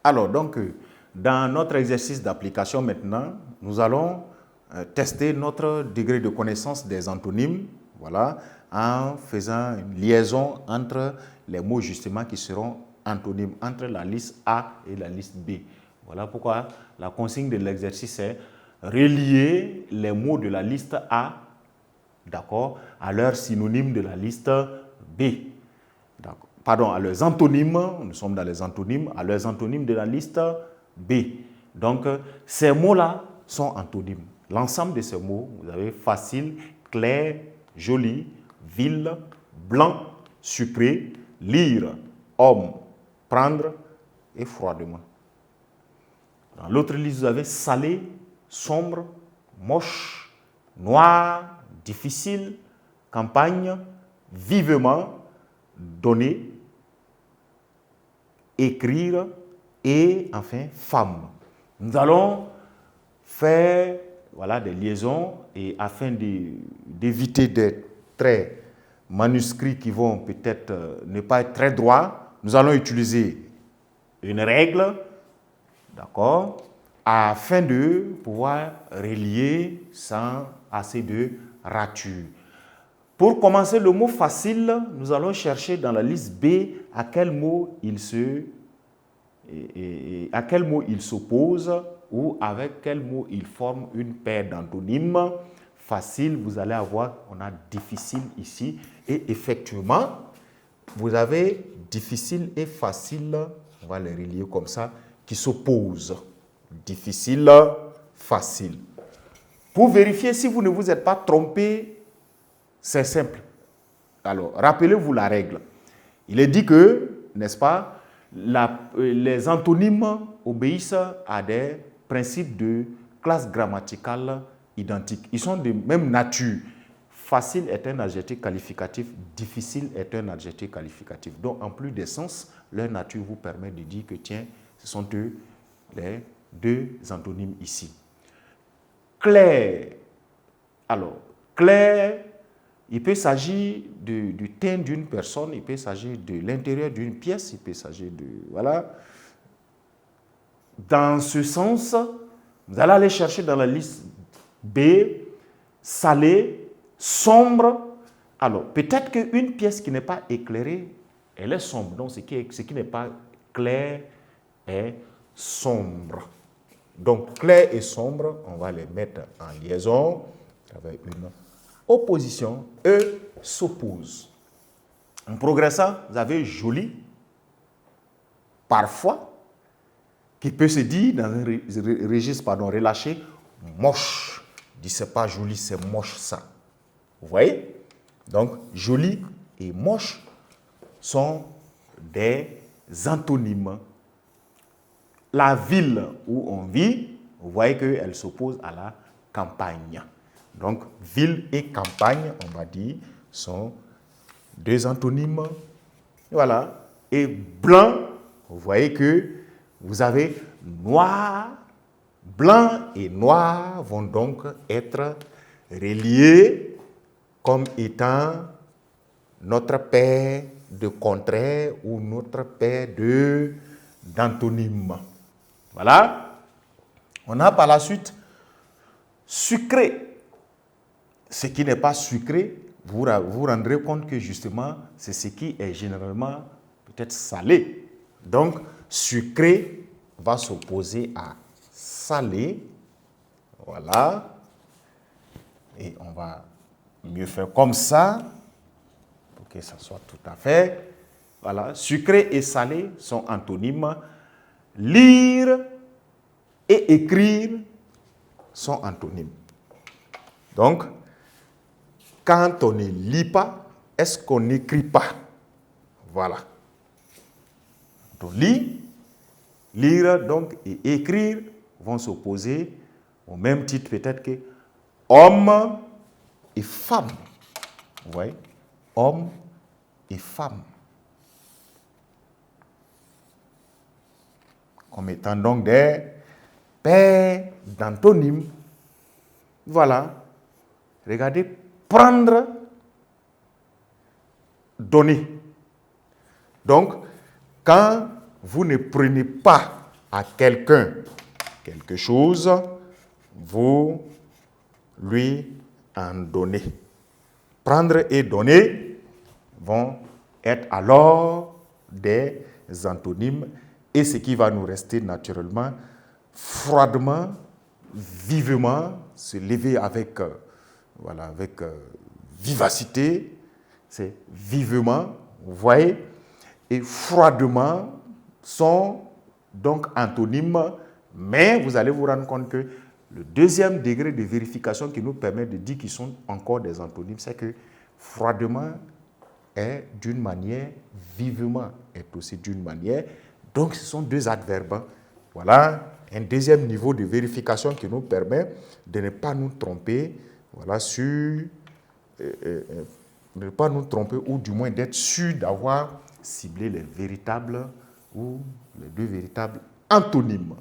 Alors, donc, dans notre exercice d'application maintenant, nous allons tester notre degré de connaissance des antonymes, voilà, en faisant une liaison entre les mots justement qui seront antonymes, entre la liste A et la liste B. Voilà pourquoi la consigne de l'exercice est relier les mots de la liste A, d'accord, à leurs synonymes de la liste B. Pardon, à leurs antonymes, nous sommes dans les antonymes, à leurs antonymes de la liste B. Donc, ces mots-là sont antonymes. L'ensemble de ces mots, vous avez facile, clair, joli, ville, blanc, sucré, lire, homme, prendre et froidement. Dans l'autre liste, vous avez salé, sombre, moche, noir, difficile, campagne, vivement, donner, écrire et enfin femme. Nous allons faire des liaisons et afin d'éviter des traits manuscrits qui vont peut-être ne pas être très droits, nous allons utiliser une règle, d'accord, afin de pouvoir relier sans assez de ratures. Pour commencer, le mot facile, nous allons chercher dans la liste B à quel mot il s'oppose ou avec quel mot il forme une paire d'antonymes. Facile, vous allez avoir, on a difficile ici. Et effectivement, vous avez difficile et facile, on va les relier comme ça, qui s'opposent. Difficile, facile. Pour vérifier si vous ne vous êtes pas trompé, c'est simple. Alors, rappelez-vous la règle. Il est dit que, n'est-ce pas, les antonymes obéissent à des principes de classe grammaticale identiques. Ils sont de même nature. Facile est un adjectif qualificatif, difficile est un adjectif qualificatif. Donc, en plus des sens, leur nature vous permet de dire que, tiens, ce sont eux les deux antonymes ici. Clair. Alors, clair, il peut s'agir du teint d'une personne, il peut s'agir de l'intérieur d'une pièce, il peut s'agir de... Voilà. Dans ce sens, vous allez aller chercher dans la liste B, salé, sombre. Alors, peut-être qu'une pièce qui n'est pas éclairée, elle est sombre. Donc, ce qui n'est pas clair est sombre. Donc, clair et sombre, on va les mettre en liaison avec une opposition. Eux s'opposent. En progressant, vous avez joli, parfois, qui peut se dire dans un registre relâché, moche. Dit c'est pas joli, c'est moche ça. Vous voyez? Donc, joli et moche sont des antonymes. La ville où on vit, vous voyez qu'elle s'oppose à la campagne. Donc, ville et campagne, on va dire, sont deux antonymes. Voilà. Et blanc, vous voyez que vous avez noir. Blanc et noir vont donc être reliés comme étant notre paire de contraires ou notre paire d'antonymes. Voilà. On a par la suite sucré. Ce qui n'est pas sucré, vous vous rendrez compte que justement, c'est ce qui est généralement peut-être salé. Donc, sucré va s'opposer à salé. Voilà. Et on va mieux faire comme ça, pour que ça soit tout à fait. Voilà. Sucré et salé sont antonymes. Lire et écrire sont antonymes. Donc, quand on ne lit pas, est-ce qu'on n'écrit pas? Voilà. On lit, lire donc et écrire vont s'opposer au même titre peut-être que homme et femme. Vous voyez? Homme et femme. Comme étant donc des paires d'antonymes. Voilà. Regardez, prendre, donner. Donc, quand vous ne prenez pas à quelqu'un quelque chose, vous lui en donnez. Prendre et donner vont être alors des antonymes et ce qui va nous rester naturellement, froidement, vivement, se lever avec, avec vivacité, c'est vivement, vous voyez, et froidement sont donc antonymes, mais vous allez vous rendre compte que le deuxième degré de vérification qui nous permet de dire qu'ils sont encore des antonymes, c'est que froidement est d'une manière, vivement est aussi d'une manière. Donc, ce sont deux adverbes. Voilà un deuxième niveau de vérification qui nous permet de ne pas nous tromper, voilà, de ne pas nous tromper ou du moins d'être sûr d'avoir ciblé les véritables ou les deux véritables antonymes.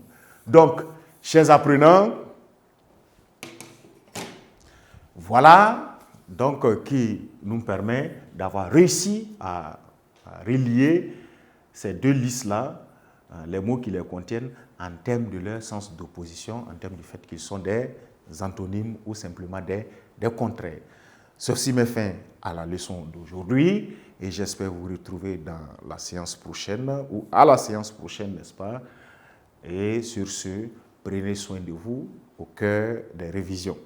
Donc, chers apprenants, voilà donc qui nous permet d'avoir réussi à relier ces deux listes-là, les mots qui les contiennent, en termes de leur sens d'opposition, en termes du fait qu'ils sont des antonymes ou simplement des contraires. Ceci met fin à la leçon d'aujourd'hui et j'espère vous retrouver dans la séance prochaine ou à la séance prochaine, n'est-ce pas? Et sur ce, prenez soin de vous au cœur des révisions.